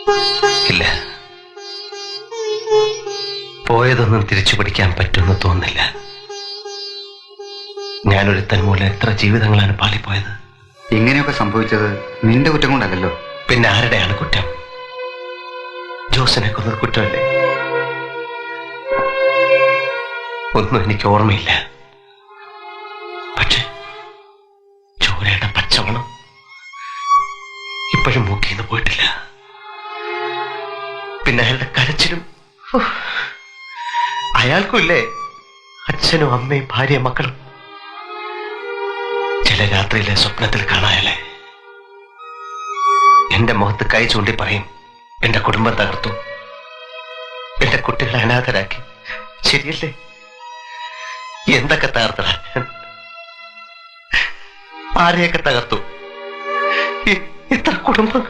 ഇല്ല, പോയതൊന്നും തിരിച്ചു പിടിക്കാൻ പറ്റുമെന്ന് തോന്നുന്നില്ല. ഞാനൊരുത്തൻ മൂലം എത്ര ജീവിതങ്ങളാണ് പാളിപ്പോയത്. ഇങ്ങനെയൊക്കെ സംഭവിച്ചത് നിന്റെ കുറ്റം കൊണ്ടല്ലോ. പിന്നെ ആരുടെയാണ് കുറ്റം? ജോസിനെ കൊന്നത് കുറ്റമല്ലേ? ഒന്നും എനിക്ക് ഓർമ്മയില്ല. പക്ഷെ ചോരയുടെ പച്ചമണം ഇപ്പോഴും മൂക്കിന്ന് പോയിട്ടില്ല. പിന്നെ അയാളുടെ കരച്ചിലും. അയാൾക്കും ഇല്ലേ അച്ഛനും അമ്മയും ഭാര്യയും മക്കളും? ചില രാത്രിയിലെ സ്വപ്നത്തിൽ കാണായല്ലേ എന്റെ മുഖത്ത് കൈ ചൂണ്ടി പറയും, എന്റെ കുടുംബം തകർത്തു, എന്റെ കുട്ടികളെ അനാഥരാക്കി. ശരിയല്ലേ? എന്തൊക്കെ തകർത്തട, ആരെയൊക്കെ തകർത്തു, ഇത്ര കുടുംബം.